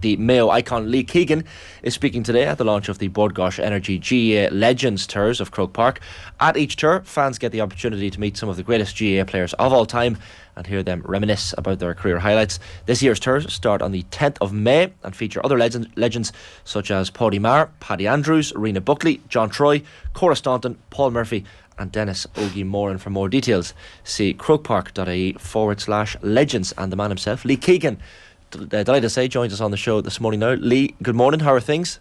The Mayo icon Lee Keegan is speaking today at the launch of the Bord Gáis Energy GAA Legends Tours of Croke Park. At each tour, fans get the opportunity to meet some of the greatest GAA players of all time and hear them reminisce about their career highlights. This year's tours start on the 10th of May and feature other legends such as Paddy Maher, Paddy Andrews, Rena Buckley, John Troy, Cora Staunton, Paul Murphy and Dennis Ogie Moran. For more details, see crokepark.ie/legends. And the man himself, Lee Keegan, delighted to say, joins us on the show this morning now. Lee, good morning, how are things?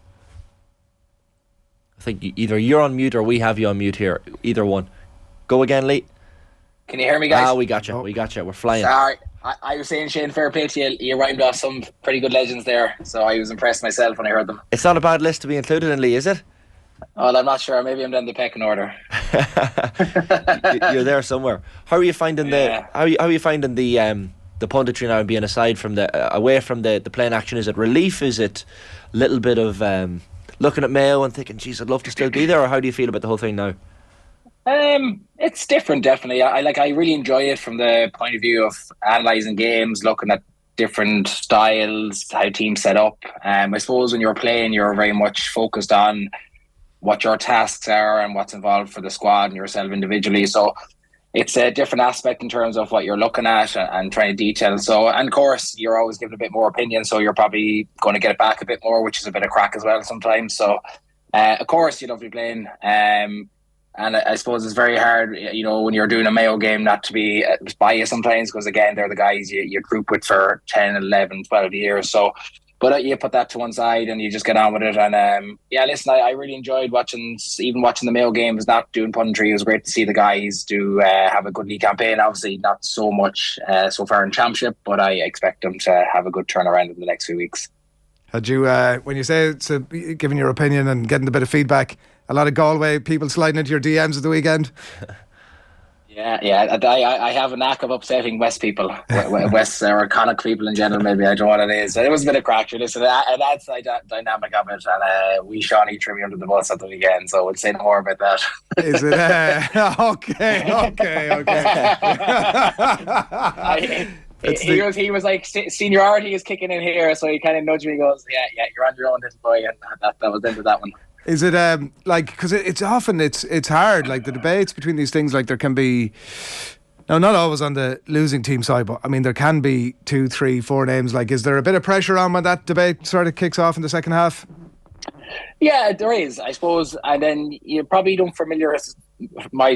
I think either you're on mute or we have you on mute here. Either one. Go again, Lee. Can you hear me, guys? We got you. We got you. We're flying. Sorry, I was saying, Shane, fair play to you. You rhymed off some pretty good legends there, so I was impressed myself when I heard them. It's not a bad list to be included in, Lee, is it? Well, I'm not sure. Maybe I'm down the pecking order. You're there somewhere. How are you finding the punditry now, being aside from away from the playing action? Is it relief? Is it a little bit of looking at Mayo and thinking, geez, I'd love to still be there? Or how do you feel about the whole thing now? It's different, definitely. I really enjoy it from the point of view of analysing games, looking at different styles, how teams set up. I suppose when you're playing, you're very much focused on what your tasks are and what's involved for the squad and yourself individually. So it's a different aspect in terms of what you're looking at and trying to detail. So, and of course, you're always giving a bit more opinion, so you're probably going to get it back a bit more, which is a bit of crack as well sometimes. So, of course, you love to be playing. And I suppose it's very hard, when you're doing a Mayo game, not to be biased sometimes, because again, they're the guys you group with for 10, 11, 12 years. So, but you put that to one side and you just get on with it. And listen, I really enjoyed watching the Mayo games, not doing punditry. It was great to see the guys have a good league campaign. Obviously, not so much so far in Championship, but I expect them to have a good turnaround in the next few weeks. Had you, when you say it's giving your opinion and getting a bit of feedback, a lot of Galway people sliding into your DMs at the weekend? Yeah. I have a knack of upsetting West people, West or Connacht people in general. Maybe I don't know what it is. It was a bit of crack. Listen, that's the dynamic of it, and Shawnee threw me under the bus at the weekend, so we'll say no more about that. Is it? Okay. He was like, seniority is kicking in here, so he kind of nudged me and goes, yeah, you're on your own, little boy, and that was into that one. Is it because it's often it's hard, like the debates between these things, like there can be, now not always on the losing team side, but I mean there can be 2, 3, 4 names. Like, is there a bit of pressure on when that debate sort of kicks off in the second half? Yeah, there is, I suppose, and then you probably don't familiarise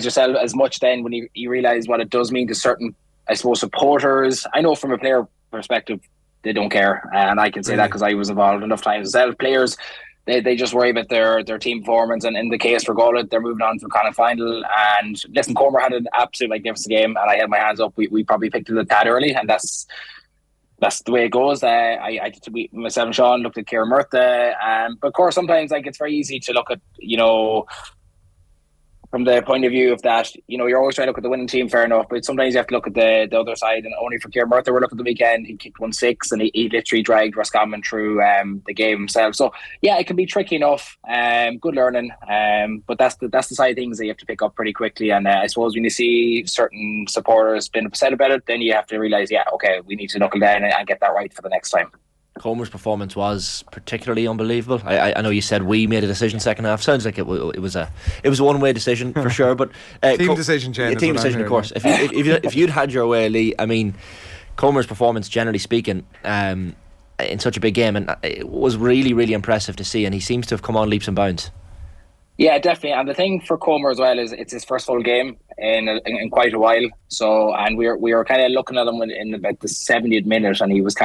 yourself as much then when you realise what it does mean to certain, I suppose, supporters. I know from a player perspective they don't care, and I can say that because I was involved enough times as players. They just worry about their team performance, and in the case for Galway, they're moving on to the Connacht final. And listen, Cormer had an absolutely magnificent game, and I held my hands up. We probably picked it a tad early, and that's the way it goes. Myself and Sean looked at Kieran Murtha, but of course sometimes it's very easy to look at from the point of view of that, you're always trying to look at the winning team, fair enough, but sometimes you have to look at the other side. And only for Kieran Murtha, we're looking at the weekend, he kicked 1-6 and he literally dragged Roscommon through the game himself. So yeah, it can be tricky enough, good learning, but that's the side of things that you have to pick up pretty quickly. And I suppose when you see certain supporters being upset about it, then you have to realise, okay, we need to knuckle down and get that right for the next time. Comer's performance was particularly unbelievable. I know you said we made a decision second half. Sounds like it was a one-way decision for sure, but team decision, Shane. Team decision, of course. If you'd had your way, Lee, I mean, Comer's performance, generally speaking, in such a big game, and it was really, really impressive to see, and he seems to have come on leaps and bounds. Yeah, definitely. And the thing for Comer as well is it's his first full game in quite a while. So, and we were kind of looking at him in about the 70th minute, and he was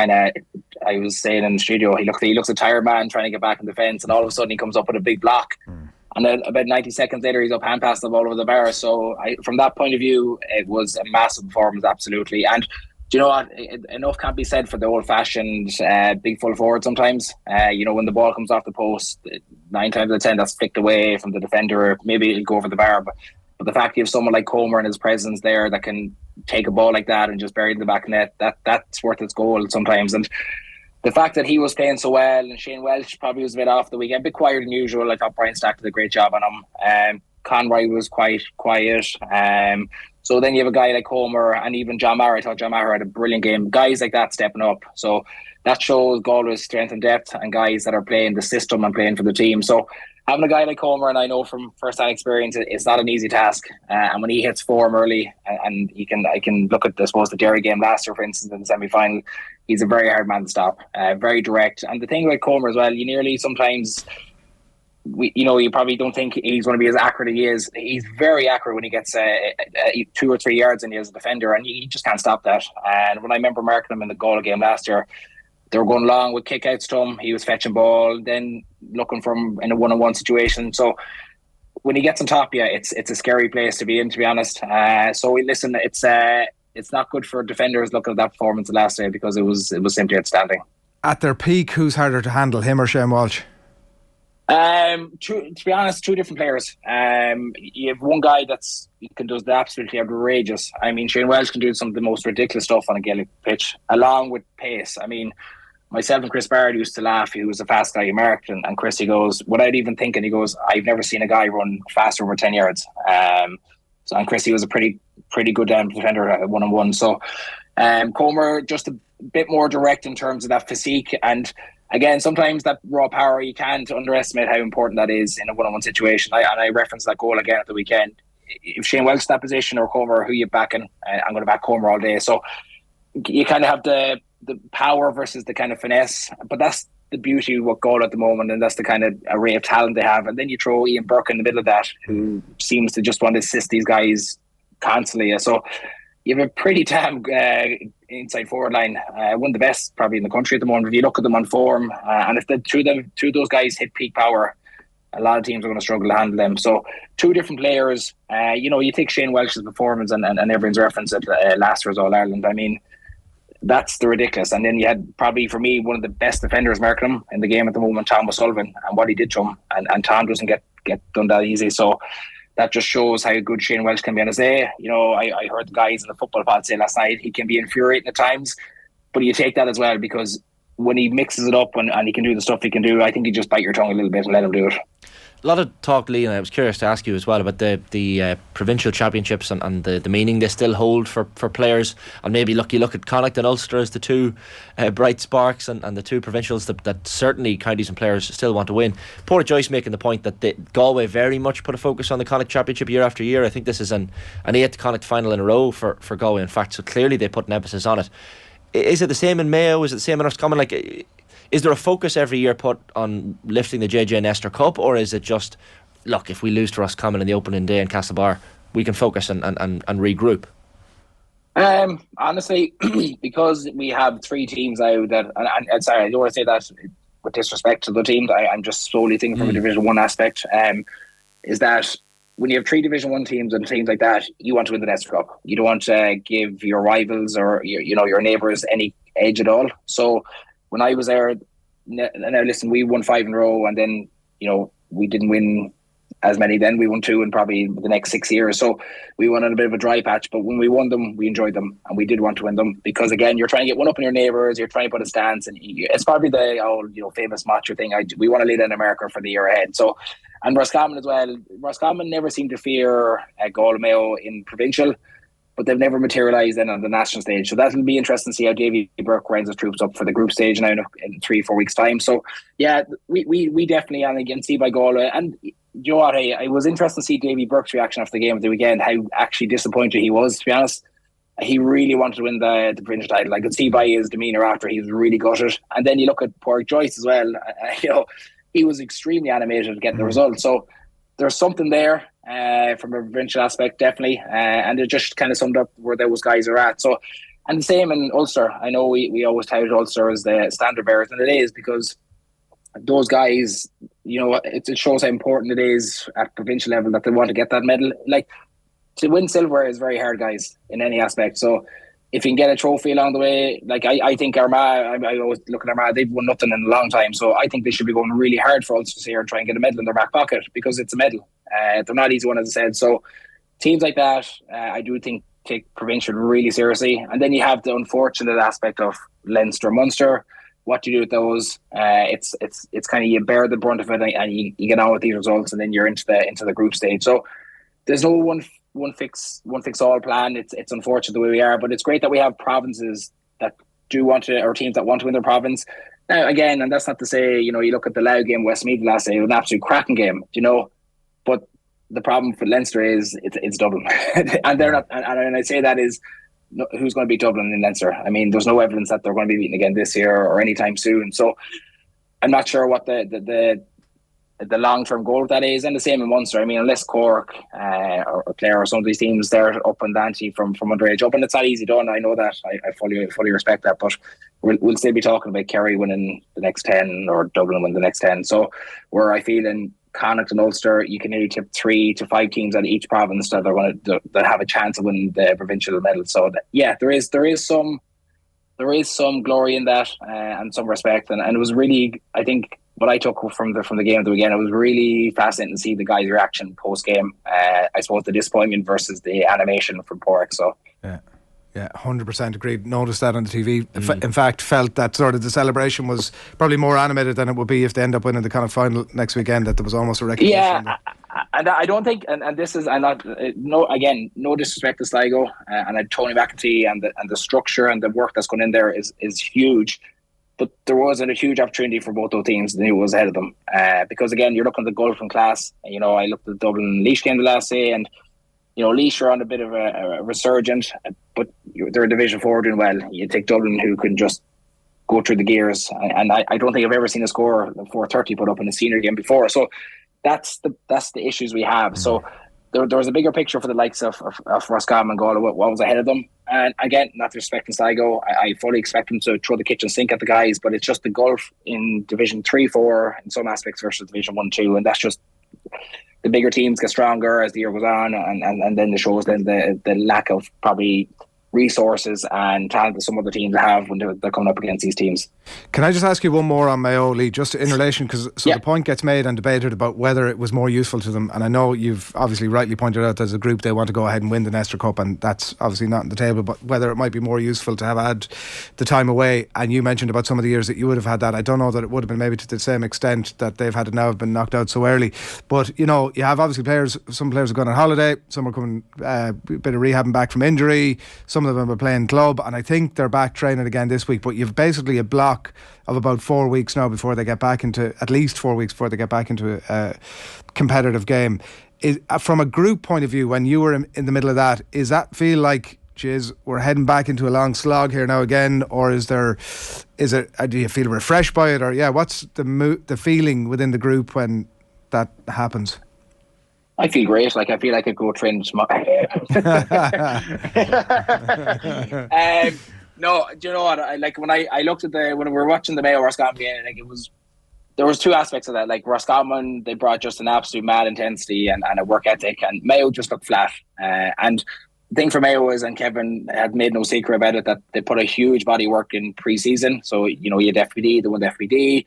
I was saying in the studio, he looks a tired man trying to get back in defence, and all of a sudden he comes up with a big block. And then about 90 seconds later, he's up hand passing the ball over the bar. So from that point of view, it was a massive performance, absolutely. And do you know what? Enough can't be said for the old-fashioned big full forward sometimes. When the ball comes off the post, 9 times out of 10 that's flicked away from the defender. Maybe it'll go over the bar. But the fact you have someone like Comer and his presence there that can take a ball like that and just bury it in the back of the net, that's worth its goal sometimes. And the fact that he was playing so well, and Shane Welsh probably was a bit off the weekend, a bit quieter than usual. I thought Brian Stack did a great job on him. Conroy was quite quiet. So then you have a guy like Homer and even John Maher. I thought John Maher had a brilliant game. Guys like that stepping up. So that shows Galway's strength and depth, and guys that are playing the system and playing for the team. So having a guy like Homer, and I know from first-hand experience, it's not an easy task. And when he hits form early, and I can look at, I suppose, the Derry game last year, for instance, in the semi-final, he's a very hard man to stop, very direct. And the thing with Homer as well, you nearly sometimes... you probably don't think he's going to be as accurate as he is. He's very accurate when he gets 2 or 3 yards in as a defender, and you just can't stop that. And when I remember marking him in the Galway game last year, they were going long with kick-outs to him. He was fetching ball, then looking for him in a one-on-one situation. So when he gets on top of you, it's a scary place to be in, to be honest. So listen, it's not good for defenders looking at that performance the last day, because it was simply outstanding. At their peak, who's harder to handle, him or Shane Walsh? To be honest, two different players. You have one guy does the absolutely outrageous. I mean, Shane Welsh can do some of the most ridiculous stuff on a Gaelic pitch, along with pace. I mean, myself and Chris Barrett used to laugh. He was a fast guy, he marked, and Chris, he goes, without even thinking, he goes, I've never seen a guy run faster over 10 yards. And Chris, he was a pretty good defender at one-on-one. So Comer, just a bit more direct in terms of that physique. And again, sometimes that raw power, you can't underestimate how important that is in a one-on-one situation. I referenced that goal again at the weekend. If Shane Welsh in that position or Comer, who you backing? I'm going to back Comer all day. So you kind of have the power versus the kind of finesse. But that's the beauty of what Galway at the moment, and that's the kind of array of talent they have. And then you throw Ian Burke in the middle of that, who seems to just want to assist these guys constantly. So you have a pretty damn inside forward line, one of the best probably in the country at the moment. If you look at them on form, and if the two of those guys hit peak power, a lot of teams are going to struggle to handle them. So two different players. You take Shane Welsh's performance and everyone's reference at last year's All Ireland. I mean, that's the ridiculous. And then you had probably, for me, one of the best defenders marking him in the game at the moment, Tom O'Sullivan, and what he did to him. And Tom doesn't get done that easy. So that just shows how good Shane Welsh can be on his day. I heard the guys in the football pod say last night, he can be infuriating at times, but you take that as well, because when he mixes it up and he can do the stuff he can do, I think you just bite your tongue a little bit and let him do it. A lot of talk, Lee, and I was curious to ask you as well about the provincial championships and the meaning they still hold for players. And maybe you look at Connacht and Ulster as the two bright sparks and the two provincials that certainly counties and players still want to win. Portajoyce making the point that Galway very much put a focus on the Connacht Championship year after year. I think this is an 8th Connacht final in a row for Galway, in fact, so clearly they put an emphasis on it. Is it the same in Mayo? Is it the same in Roscommon? Is there a focus every year put on lifting the JJ Nestor Cup, or is it just, look, if we lose to Roscommon in the opening day in Castlebar, we can focus and regroup? Honestly, because we have 3 teams now that, and sorry, I don't want to say that with disrespect to the teams, I'm just solely thinking from a Division 1 aspect, is that when you have 3 Division 1 teams and teams like that, you want to win the Nestor Cup. You don't want to give your rivals or your neighbours any edge at all. So when I was there, now listen, we won 5 in a row, and then we didn't win as many then. We won 2 in probably the next 6 years. So we won on a bit of a dry patch, but when we won them, we enjoyed them, and we did want to win them, because again, you're trying to get one up in your neighbours, you're trying to put a stance, and it's probably the old famous macho thing. We want to lead in America for the year ahead. So, and Roscommon as well. Roscommon never seemed to fear Galway Mayo in provincial, but they've never materialised then on the national stage. So that'll be interesting to see how Davy Burke rounds his troops up for the group stage now in 3-4 weeks' time. So yeah, we definitely, and again, see by Galway. And you know what, I was interested to see Davy Burke's reaction after the game of the weekend, how actually disappointed he was, to be honest. He really wanted to win the provincial title. I could see by his demeanour after, he was really gutted. And then you look at Portajoyce as well, he was extremely animated getting the result. So there's something there from a provincial aspect, definitely, and it just kind of summed up where those guys are at. So, and the same in Ulster. I know we always touted Ulster as the standard bearers, and it is, because those guys, it shows how important it is at provincial level that they want to get that medal. Like, to win silver is very hard, guys, in any aspect. So if you can get a trophy along the way, like I think Armagh, I always look at Armagh, they've won nothing in a long time. So I think they should be going really hard for Ulster here and try and get a medal in their back pocket, because it's a medal. They're not easy one, as I said. So teams like that, I do think take provincial really seriously. And then you have the unfortunate aspect of Leinster, Munster. What do you do with those? It's kind of, you bear the brunt of it, and you get on with these results, and then you're into the group stage. So there's no one one fix all plan. It's unfortunate the way we are, but it's great that we have provinces that do want to, or teams that want to win their province. Now again, and that's not to say, you look at the Louth game, Westmeath last day, it was an absolute cracking game, but the problem for Leinster is it's Dublin, and they're not. And I say that is, who's going to beat Dublin in Leinster? I mean, there's no evidence that they're going to be beaten again this year or anytime soon. So I'm not sure what the long-term goal of that is, and the same in Munster. I mean, unless Cork or Clare or some of these teams, they're up and ante from underage up, and it's not easy done. I know that. I fully respect that, but we'll still be talking about Kerry winning the next 10 or Dublin winning the next 10. So where I feel in Connacht and Ulster, you can nearly tip 3 to 5 teams out of each province that are going to that have a chance of winning the provincial medal. So there is some glory in that and some respect, and it was really, I think, what I took from the game at the weekend. It was really fascinating to see the guys' reaction post game. I suppose the disappointment versus the animation from Pork. So yeah, 100% agreed. Noticed that on the TV. In fact, felt that sort of the celebration was probably more animated than it would be if they end up winning the kind of final next weekend. That there was almost a recognition. Yeah, and I don't think, and this is, I'm not, no disrespect to Sligo, and Tony McEntee and the structure and the work that's gone in there is huge. But there wasn't a huge opportunity for both those teams. They knew it was ahead of them. Because again, you're looking at the Gulf class. I looked at the Dublin Laois game the last day, and Laois are on a bit of a resurgent, but they're a Division 4 doing well. You take Dublin, who can just go through the gears, and I don't think I've ever seen a score of 430 put up in a senior game before. So that's the issues we have. So there was a bigger picture for the likes of Roscommon and Galway, what was ahead of them. And again, not disrespecting Sligo, I fully expect them to throw the kitchen sink at the guys, but it's just the gulf in Division 3-4 in some aspects versus Division 1-2, and that's just the bigger teams get stronger as the year goes on, and then it shows then the lack of probably resources and talent that some other teams have when they're coming up against these teams. Can I just ask you one more on Mayo, Lee, just in relation, because the point gets made and debated about whether it was more useful to them, and I know you've obviously rightly pointed out that as a group they want to go ahead and win the Nestor Cup, and that's obviously not on the table, but whether it might be more useful to have had the time away. And you mentioned about some of the years that you would have had that. I don't know that it would have been maybe to the same extent that they've had it now, have been knocked out so early, but you have obviously some players have gone on holiday, some are coming a bit of rehabbing back from injury, some of them are playing club, and I think they're back training again this week. But you've basically a block of about 4 weeks now before they get back into, at least 4 weeks before they get back into a competitive game. From a group point of view, when you were in the middle of that, is that feel like, geez, we're heading back into a long slog here now again, or do you feel refreshed by it, or what's the feeling within the group when that happens? I feel great. I feel like I could go train tomorrow. No, do you know what? When I looked at when we were watching the Mayo Roscommon game, there was two aspects of that. Like Roscommon, they brought just an absolute mad intensity and a work ethic, and Mayo just looked flat. And the thing for Mayo is, and Kevin had made no secret about it, that they put a huge body of work in pre-season. So you had FPD, they won the FPD.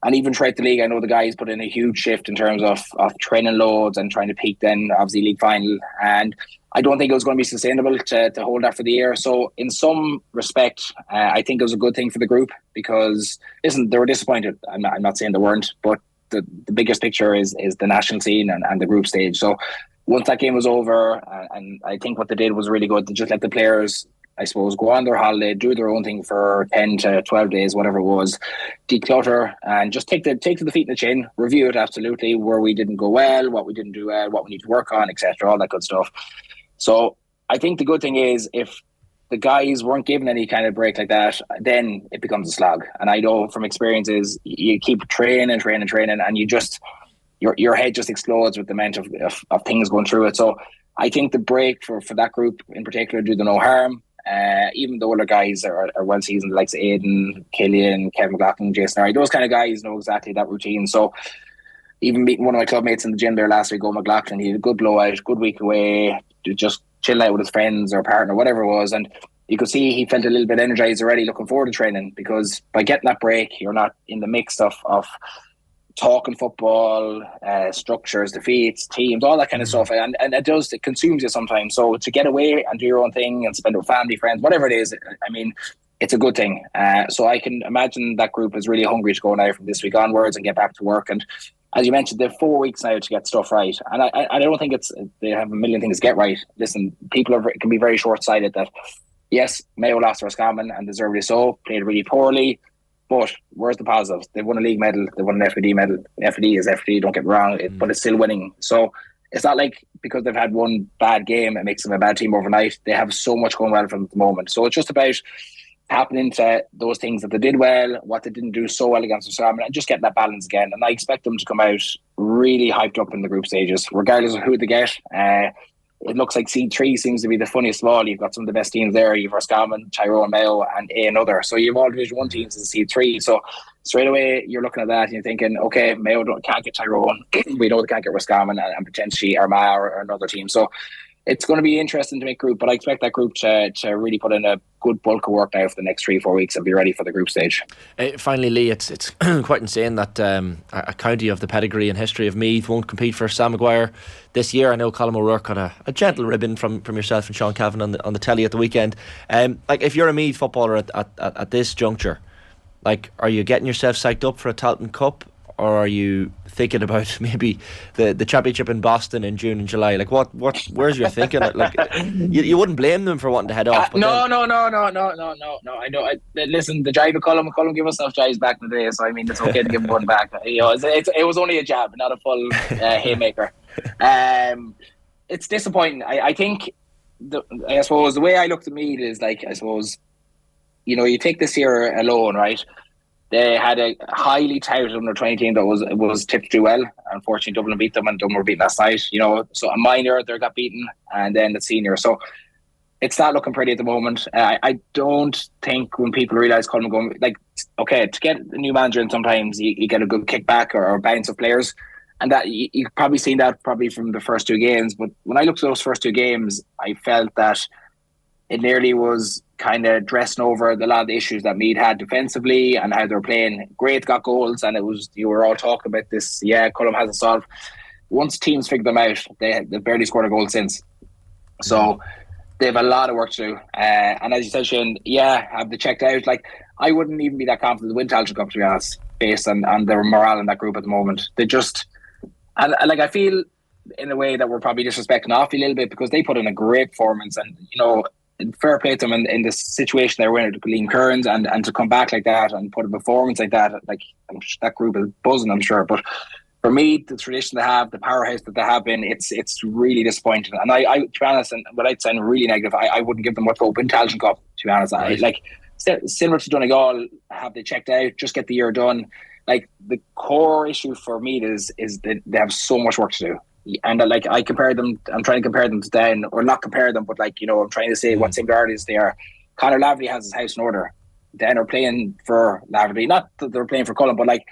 And even throughout the league, I know the guys put in a huge shift in terms of training loads and trying to peak then, obviously, league final. And I don't think it was going to be sustainable to hold that for the year. So in some respect, I think it was a good thing for the group because, listen, they were disappointed. I'm not saying they weren't, but the biggest picture is the national scene and the group stage. So once that game was over, and I think what they did was really good to just let the players, I suppose, go on their holiday, do their own thing for 10 to 12 days, whatever it was, declutter, and just take to the feet in the chin, review it absolutely, where we didn't go well, what we didn't do well, what we need to work on, etc., all that good stuff. So I think the good thing is if the guys weren't given any kind of break like that, then it becomes a slog. And I know from experiences, you keep training, and you just, your head just explodes with the amount of things going through it. So I think the break for that group in particular do them no harm. Even the older guys are well seasoned, like Aidan, Killian, Kevin McLaughlin, Jason Harry, those kind of guys know exactly that routine. So even meeting one of my clubmates in the gym there last week, McLaughlin, he had a good blowout, good week away, to just chill out with his friends or partner, whatever it was, and you could see he felt a little bit energized already, looking forward to training, because by getting that break, you're not in the mix of talking football, structures, defeats, teams, all that kind of stuff, and it consumes you sometimes. So to get away and do your own thing and spend with family, friends, whatever it is, I mean, it's a good thing. So I can imagine that group is really hungry to go now from this week onwards and get back to work. And as you mentioned, they have 4 weeks now to get stuff right, and I don't think they have a million things to get right. Listen, people can be very short-sighted that yes, Mayo lost to Roscommon and deservedly so, played really poorly, but where's the positives? They won a league medal, they won an FAD medal. FAD is FAD, don't get me wrong, but it's still winning. So it's not like because they've had one bad game it makes them a bad team overnight. They have so much going well for them at the moment. So it's just about happening to those things that they did well, what they didn't do so well against Roscommon, and just getting that balance again. And I expect them to come out really hyped up in the group stages, regardless of who they get. It looks like seed 3 seems to be the funniest of all. You've got some of the best teams there. You've Roscommon, Tyrone, Mayo, and another. So you've all Division 1 teams in seed 3. So straight away you're looking at that and you're thinking, okay, Mayo can't get Tyrone. We know they can't get Roscommon and potentially Armagh or another team. So it's going to be interesting to make group, but I expect that group to really put in a good bulk of work now for the next 3-4 weeks and be ready for the group stage. Finally, Lee, it's quite insane that a county of the pedigree and history of Meath won't compete for Sam Maguire this year. I know Colm O'Rourke got a gentle ribbon from yourself and Sean Cavan on the telly at the weekend. Like, if you're a Meath footballer at this juncture, like, are you getting yourself psyched up for a Tailteann Cup, or are you thinking about maybe the championship in Boston in June and July? Like, where's your thinking? Like, you wouldn't blame them for wanting to head off. No. I know. Listen, the jive of Colm gave us enough jives back in the day, so I mean, it's okay to give him one back. You know, it was only a jab, not a full haymaker. It's disappointing. I think, I suppose the way I looked at Meath is like, I suppose, you know, you take this year alone, right? They had a highly touted under 20 team that was tipped to do well. Unfortunately, Dublin beat them and Dublin were beaten last night. You know, so a minor there got beaten, and then the senior. So it's not looking pretty at the moment. I don't think when people realise Colm going, like, okay, to get a new manager, and sometimes you get a good kickback or bounce of players, and that you've probably seen that probably from the first 2 games. But when I looked at those first 2 games, I felt that it nearly was kind of dressing over a lot of the issues that Meath had defensively and how they were playing. Great, got goals, and you were all talking about this. Yeah, Colm hasn't solved. Once teams figured them out, they've barely scored a goal since. So they have a lot of work to do. And as you said, Shane, have they checked out? Like, I wouldn't even be that confident to win Tailteann Cup, to be honest, based on their morale in that group at the moment. They just, and like, I feel in a way that we're probably disrespecting Offie a little bit, because they put in a great performance, and you know, fair play to them in the situation they were in with Liam Kearns, and to come back like that and put a performance like that, like, that group is buzzing, I'm sure. But for me, the tradition they have, the powerhouse that they have been, it's really disappointing. And I to be honest, and without sounding really negative, I wouldn't give them much hope in Tailteann Cup, to be honest. Right. Like, similar to Donegal, have they checked out, just get the year done. Like, the core issue for me is that they have so much work to do. And like, I compare them, I'm trying to compare them to Dan, or not compare them, but like, you know, I'm trying to say what similarities they are. Conor Laverty has his house in order. Dan are playing for Laverty, not that they're playing for Cullen, but like,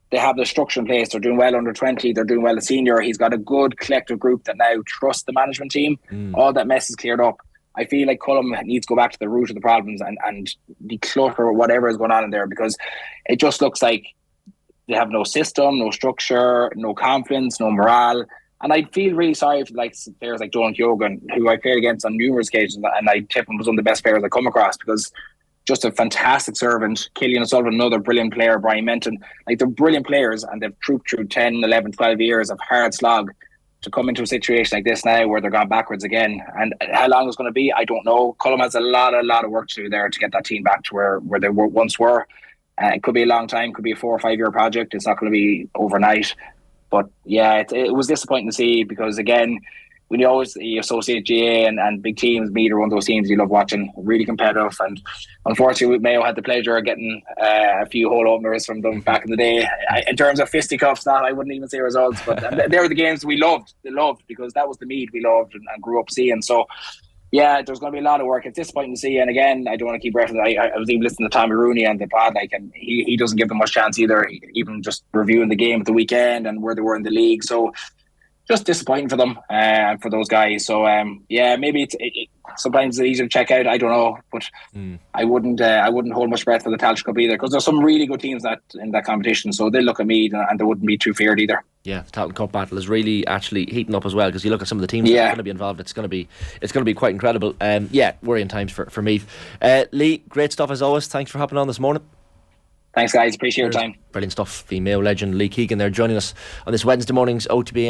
they have the structure in place. They're doing well under 20, they're doing well at senior. He's got a good collective group that now trusts the management team. All that mess is cleared up. I feel like Cullen needs to go back to the root of the problems and declutter whatever is going on in there, because it just looks like they have no system, no structure, no confidence, no morale. And I feel really sorry for like players like Donald Yogan, who I played against on numerous occasions, and I tip him was one of the best players I come across, because just a fantastic servant. Killian O'Sullivan, another brilliant player. Brian Menton, like, they're brilliant players, and they've trooped through 10, 11, 12 years of hard slog to come into a situation like this now where they're gone backwards again. And how long it's going to be, I don't know. Cullen has a lot of work to do there to get that team back to where they once were. It could be a long time, could be a 4 or 5 year project. It's not going to be overnight. But yeah, it was disappointing to see, because again, when you associate GA and big teams, Meath are one of those teams you love watching, really competitive. And unfortunately, Mayo had the pleasure of getting a few hole openers from them back in the day. In terms of fisticuffs, I wouldn't even say results, but they were the games we loved. They loved, because that was the Meath we loved and grew up seeing. So yeah, there's going to be a lot of work. It's disappointing to see. And again, I don't want to keep referencing. I was even listening to Tommy Rooney and the pod, like, and he doesn't give them much chance either. Even just reviewing the game at the weekend and where they were in the league. So just disappointing for them and for those guys. So maybe it's sometimes it's easy to check out. I don't know, but I wouldn't hold much breath for the Tailteann Cup either, because there's some really good teams in that competition. So they'll look at me and they wouldn't be too feared either. Yeah, the Tailteann Cup battle is really actually heating up as well, because you look at some of the teams that are going to be involved. It's going to be quite incredible. Worrying times for Meath. Lee, great stuff as always. Thanks for hopping on this morning. Thanks, guys. Appreciate your time. Brilliant stuff. The Mayo legend Lee Keegan there joining us on this Wednesday morning's OTB